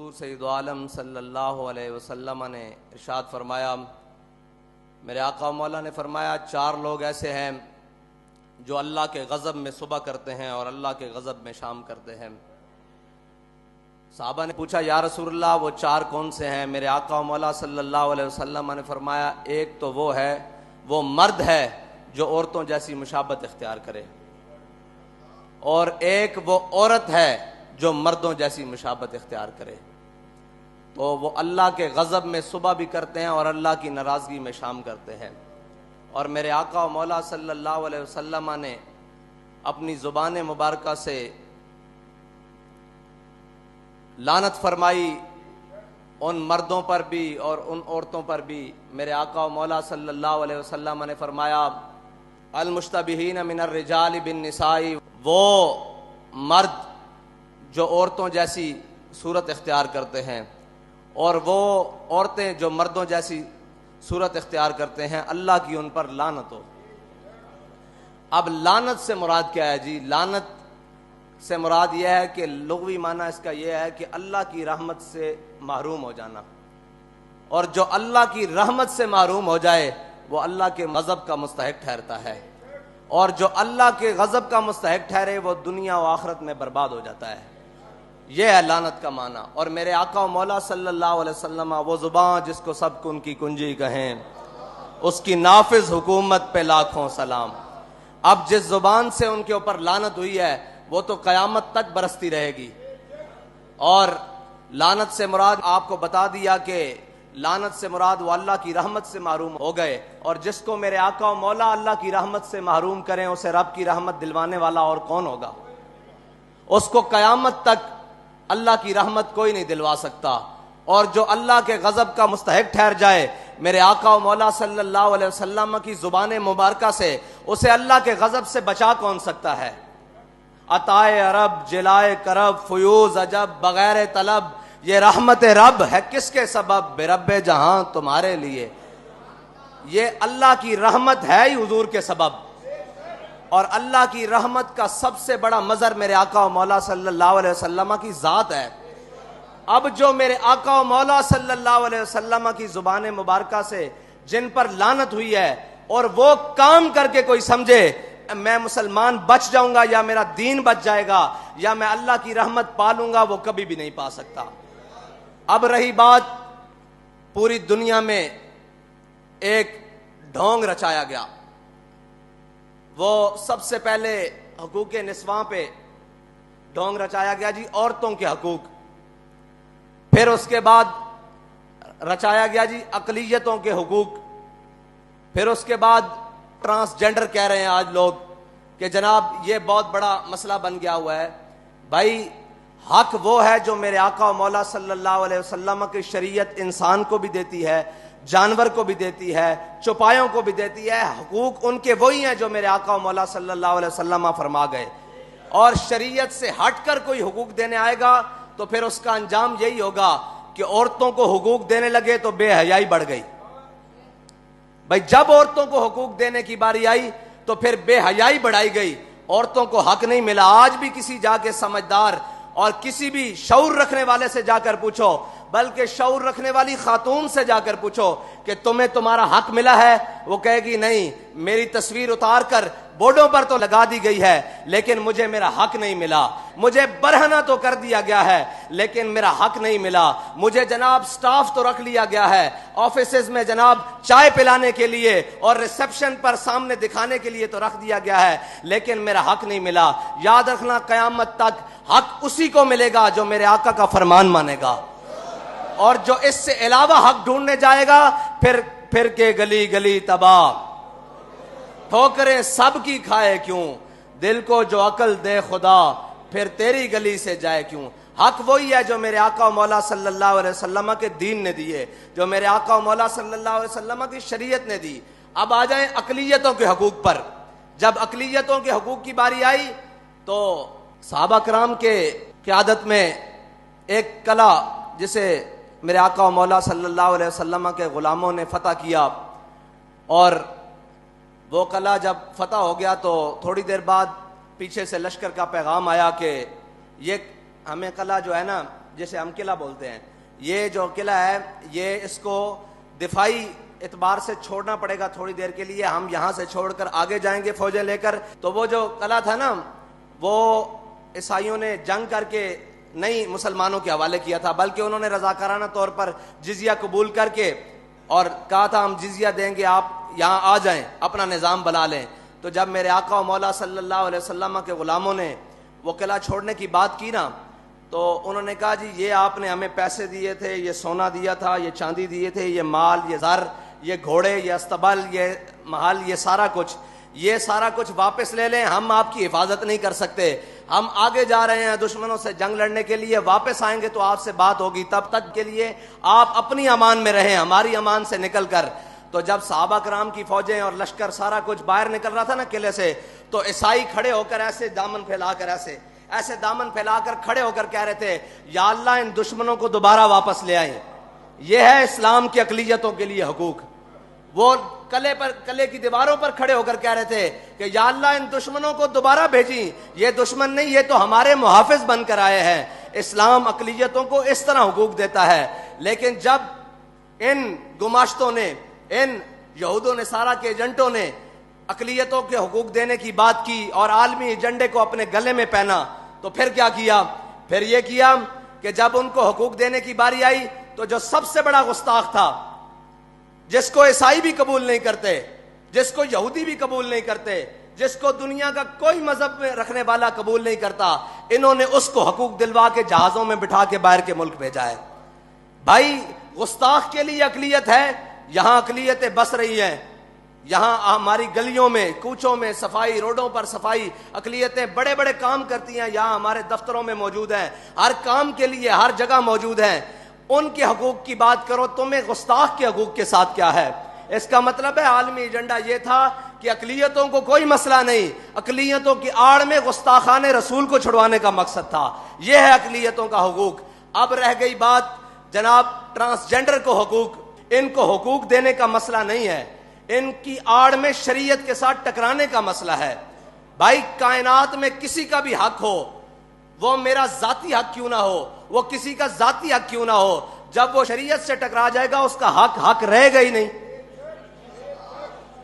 حضور سید عالم صلی اللہ علیہ وسلم نے ارشاد فرمایا، میرے آقا مولا نے فرمایا 4 لوگ ایسے ہیں جو اللہ کے غضب میں صبح کرتے ہیں اور اللہ کے غضب میں شام کرتے ہیں۔ صحابہ نے پوچھا یا رسول اللہ وہ 4 کون سے ہیں؟ میرے آقا مولا صلی اللہ علیہ وسلم نے فرمایا ایک تو وہ مرد ہے جو عورتوں جیسی مشابہت اختیار کرے، اور ایک وہ عورت ہے جو مردوں جیسی مشابہت اختیار کرے۔ تو وہ اللہ کے غضب میں صبح بھی کرتے ہیں اور اللہ کی ناراضگی میں شام کرتے ہیں۔ اور میرے آقا و مولا صلی اللہ علیہ وسلم نے اپنی زبان مبارکہ سے لعنت فرمائی ان مردوں پر بھی اور ان عورتوں پر بھی۔ میرے آقا و مولا صلی اللہ علیہ وسلم نے فرمایا المشتبہین من الرجال بالنساء، وہ مرد جو عورتوں جیسی صورت اختیار کرتے ہیں اور وہ عورتیں جو مردوں جیسی صورت اختیار کرتے ہیں، اللہ کی ان پر لعنت ہو۔ اب لعنت سے مراد کیا ہے جی؟ لعنت سے مراد یہ ہے کہ لغوی معنی اس کا یہ ہے کہ اللہ کی رحمت سے محروم ہو جانا، اور جو اللہ کی رحمت سے محروم ہو جائے وہ اللہ کے غضب کا مستحق ٹھہرتا ہے، اور جو اللہ کے غضب کا مستحق ٹھہرے وہ دنیا و آخرت میں برباد ہو جاتا ہے۔ یہ ہے لعنت کا معنی۔ اور میرے آقا و مولا صلی اللہ علیہ وسلم وہ زبان جس کو سب کن کی کنجی کہیں، اس کی نافذ حکومت پہ لاکھوں سلام۔ اب جس زبان سے ان کے اوپر لعنت ہوئی ہے وہ تو قیامت تک برستی رہے گی۔ اور لعنت سے مراد آپ کو بتا دیا کہ لعنت سے مراد وہ اللہ کی رحمت سے محروم ہو گئے، اور جس کو میرے آقا و مولا اللہ کی رحمت سے محروم کریں اسے رب کی رحمت دلوانے والا اور کون ہوگا؟ اس کو قیامت تک اللہ کی رحمت کوئی نہیں دلوا سکتا۔ اور جو اللہ کے غضب کا مستحق ٹھہر جائے، میرے آقا و مولا صلی اللہ علیہ وسلم کی زبان مبارکہ سے اسے اللہ کے غضب سے بچا کون سکتا ہے؟ عطائے عرب، جلائے کرب، فیوز عجب، بغیر طلب، یہ رحمت رب ہے کس کے سبب؟ بے رب جہاں تمہارے لیے۔ یہ اللہ کی رحمت ہے ہی حضور کے سبب، اور اللہ کی رحمت کا سب سے بڑا مظہر میرے آقا و مولا صلی اللہ علیہ وسلم کی ذات ہے۔ اب جو میرے آقا و مولا صلی اللہ علیہ وسلم کی زبان مبارکہ سے جن پر لعنت ہوئی ہے، اور وہ کام کر کے کوئی سمجھے میں مسلمان بچ جاؤں گا یا میرا دین بچ جائے گا یا میں اللہ کی رحمت پالوں گا، وہ کبھی بھی نہیں پا سکتا۔ اب رہی بات، پوری دنیا میں ایک ڈھونگ رچایا گیا۔ وہ سب سے پہلے حقوق نسواں پہ ڈھونگ رچایا گیا جی، عورتوں کے حقوق۔ پھر اس کے بعد رچایا گیا جی اقلیتوں کے حقوق۔ پھر اس کے بعد ٹرانسجینڈر کہہ رہے ہیں آج لوگ کہ جناب یہ بہت بڑا مسئلہ بن گیا ہوا ہے۔ بھائی حق وہ ہے جو میرے آقا و مولا صلی اللہ علیہ وسلم کی شریعت انسان کو بھی دیتی ہے، جانور کو بھی دیتی ہے، چوپایوں کو بھی دیتی ہے۔ حقوق ان کے وہی ہیں جو میرے آقا و مولا صلی اللہ علیہ وسلم فرما گئے، اور شریعت سے ہٹ کر کوئی حقوق دینے آئے گا تو پھر اس کا انجام یہی ہوگا کہ عورتوں کو حقوق دینے لگے تو بے حیائی بڑھ گئی۔ بھائی جب عورتوں کو حقوق دینے کی باری آئی تو پھر بے حیائی بڑھائی گئی، عورتوں کو حق نہیں ملا۔ آج بھی کسی جا کے سمجھدار اور کسی بھی شعور رکھنے والے سے جا کر پوچھو، بلکہ شعور رکھنے والی خاتون سے جا کر پوچھو کہ تمہیں تمہارا حق ملا ہے، وہ کہے گی نہیں، میری تصویر اتار کر بورڈوں پر تو لگا دی گئی ہے لیکن مجھے میرا حق نہیں ملا۔ مجھے برہنہ تو کر دیا گیا ہے لیکن میرا حق نہیں ملا۔ مجھے جناب سٹاف تو رکھ لیا گیا ہے آفیسز میں، جناب چائے پلانے کے لیے اور ریسپشن پر سامنے دکھانے کے لیے تو رکھ دیا گیا ہے لیکن میرا حق نہیں ملا۔ یاد رکھنا قیامت تک حق اسی کو ملے گا جو میرے آقا کا فرمان مانے گا، اور جو اس سے علاوہ حق ڈھونڈنے جائے گا پھر کے گلی گلی تباہ، ٹھوکریں سب کی کھائے کیوں، دل کو جو عقل دے خدا پھر تیری گلی سے جائے کیوں۔ حق وہی ہے جو میرے آقا و مولا صلی اللہ علیہ وسلم کے دین نے دیے، جو میرے آقا و مولا صلی اللہ علیہ وسلم کی شریعت نے دی۔ اب آ جائیں اقلیتوں کے حقوق پر۔ جب اقلیتوں کے حقوق کی باری آئی تو صحابہ کرام کے قیادت میں ایک قلعہ جسے میرے آقا و مولا صلی اللہ علیہ وسلم کے غلاموں نے فتح کیا، اور وہ قلعہ جب فتح ہو گیا تو تھوڑی دیر بعد پیچھے سے لشکر کا پیغام آیا کہ یہ ہمیں قلعہ جو ہے نا جسے ہم قلعہ بولتے ہیں، یہ جو قلعہ ہے یہ اس کو دفاعی اعتبار سے چھوڑنا پڑے گا تھوڑی دیر کے لیے. ہم یہاں سے چھوڑ کر آگے جائیں گے فوجیں لے کر. تو وہ جو قلعہ تھا نا وہ عیسائیوں نے جنگ کر کے نہیں مسلمانوں کے حوالے کیا تھا، بلکہ انہوں نے رضاکارانہ طور پر جزیہ قبول کر کے اور کہا تھا ہم جزیہ دیں گے، آپ یہاں آ جائیں، اپنا نظام بنا لیں. تو جب میرے آقا و مولا صلی اللہ علیہ وسلم کے غلاموں نے وہ قلعہ چھوڑنے کی بات کی نا تو انہوں نے کہا جی یہ آپ نے ہمیں پیسے دیے تھے، یہ سونا دیا تھا، یہ چاندی دیے تھے، یہ مال، یہ زر، یہ گھوڑے، یہ استبل، یہ محل، یہ سارا کچھ واپس لے لیں، ہم آپ کی حفاظت نہیں کر سکتے. ہم آگے جا رہے ہیں دشمنوں سے جنگ لڑنے کے لیے، واپس آئیں گے تو آپ سے بات ہوگی، تب تک کے لیے آپ اپنی امان میں رہیں، ہماری امان سے نکل کر. تو جب صحابہ کرام کی فوجیں اور لشکر سارا کچھ باہر نکل رہا تھا نا قلعے سے، تو عیسائی کھڑے ہو کر ایسے دامن پھیلا کر ایسے دامن پھیلا کر کھڑے ہو کر کہہ رہے تھے یا اللہ ان دشمنوں کو دوبارہ واپس لے آئیں. یہ ہے اسلام کی اقلیتوں کے لیے حقوق. وہ قلعے کی دیواروں پر کھڑے ہو کر کہہ رہے تھے کہ یا اللہ ان دشمنوں کو دوبارہ بھیجیں، یہ دشمن نہیں، یہ تو ہمارے محافظ بن کر آئے ہیں. اسلام اقلیتوں کو اس طرح حقوق دیتا ہے. لیکن جب ان گماشتوں نے، ان یہود و نصارہ کے ایجنٹوں نے اقلیتوں کے حقوق دینے کی بات کی اور عالمی ایجنڈے کو اپنے گلے میں پہنا تو پھر کیا کیا؟ پھر یہ کیا کہ جب ان کو حقوق دینے کی باری آئی تو جو سب سے بڑا گستاخ تھا، جس کو عیسائی بھی قبول نہیں کرتے، جس کو یہودی بھی قبول نہیں کرتے، جس کو دنیا کا کوئی مذہب میں رکھنے والا قبول نہیں کرتا، انہوں نے اس کو حقوق دلوا کے جہازوں میں بٹھا کے باہر کے ملک بھیجا ہے. بھائی گستاخ کے لیے اقلیت ہے، یہاں اقلیتیں بس رہی ہیں، یہاں ہماری گلیوں میں، کوچوں میں صفائی، روڈوں پر صفائی، اقلیتیں بڑے بڑے کام کرتی ہیں، یہاں ہمارے دفتروں میں موجود ہیں، ہر کام کے لیے ہر جگہ موجود ہیں. ان کے حقوق کی بات کرو، تمہیں گستاخ کے حقوق کے ساتھ کیا ہے؟ اس کا مطلب ہے عالمی ایجنڈا یہ تھا کہ اقلیتوں کو کوئی مسئلہ نہیں، اقلیتوں کی آڑ میں گستاخان رسول کو چھڑوانے کا مقصد تھا. یہ ہے اقلیتوں کا حقوق. اب رہ گئی بات جناب ٹرانسجینڈر کو حقوق. ان کو حقوق دینے کا مسئلہ نہیں ہے، ان کی آڑ میں شریعت کے ساتھ ٹکرانے کا مسئلہ ہے. بھائی کائنات میں کسی کا بھی حق ہو، وہ میرا ذاتی حق کیوں نہ ہو، وہ کسی کا ذاتی حق کیوں نہ ہو، جب وہ شریعت سے ٹکرا جائے گا اس کا حق رہے گا ہی نہیں.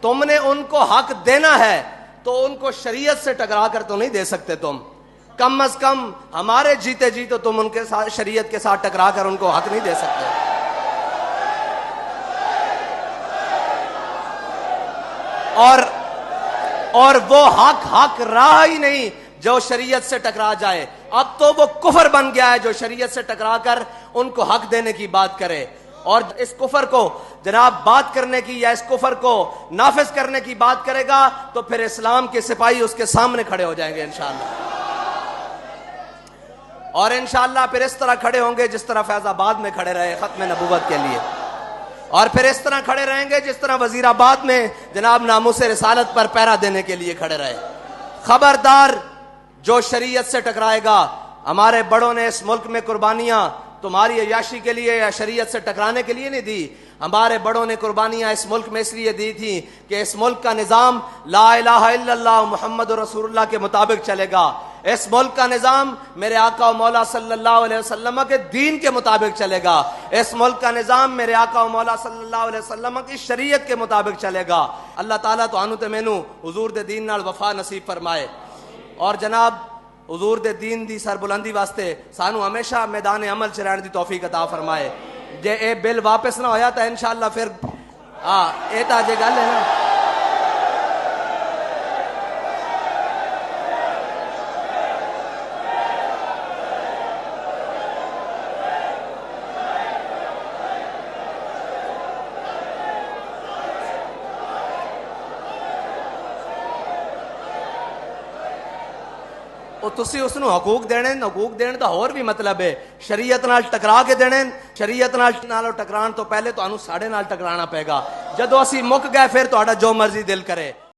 تم نے ان کو حق دینا ہے تو ان کو شریعت سے ٹکرا کر تو نہیں دے سکتے. تم کم از کم ہمارے جیتے جی تو تم ان کے ساتھ شریعت کے ساتھ ٹکرا کر ان کو حق نہیں دے سکتے. اور وہ حق رہا ہی نہیں جو شریعت سے ٹکرا جائے. اب تو وہ کفر بن گیا ہے جو شریعت سے ٹکرا کر ان کو حق دینے کی بات کرے. اور اس کفر کو جناب بات کرنے کی یا اس کفر کو نافذ کرنے کی بات کرے گا تو پھر اسلام کے سپاہی اس کے سامنے کھڑے ہو جائیں گے انشاءاللہ. اور انشاءاللہ پھر اس طرح کھڑے ہوں گے جس طرح فیض آباد میں کھڑے رہے ختم نبوت کے لیے، اور پھر اس طرح کھڑے رہیں گے جس طرح وزیر آباد میں جناب ناموس رسالت پر پہرا دینے کے لیے کھڑے رہے. خبردار جو شریعت سے ٹکرائے گا. ہمارے بڑوں نے اس ملک میں قربانیاں تمہاری عیاشی کے لیے یا شریعت سے ٹکرانے کے لیے نہیں دی. ہمارے بڑوں نے قربانیاں اس ملک میں اس لیے دی تھیں کہ اس ملک کا نظام لا الہ الا اللہ محمد رسول اللہ کے مطابق چلے گا. اس ملک کا نظام میرے آقا و مولا صلی اللہ علیہ وسلم کے دین کے مطابق چلے گا. اس ملک کا نظام میرے آقا و مولا صلی اللہ علیہ وسلم کی شریعت کے مطابق چلے گا. اللہ تعالیٰ تو انو تے مینو حضور دے دین نال وفا نصیب فرمائے. اور جناب حضور دے دین دی سربلندی واسطے سانو ہمیشہ میدان عمل چ رہن دی توفیق عطا فرمائے. جے اے بل واپس نہ ہویا تو انشاءاللہ پھر اے تا جے گل ہے نا. تسی اس نو حقوق دین دا اور بھی مطلب ہے شریعت نال ٹکرا کے دینے. شریعت نال ٹکران تو پہلے تو انو ساڑے نال ٹکرانا پے گا. جدو اسی مک گئے پھر تہاڈا جو مرضی دل کرے.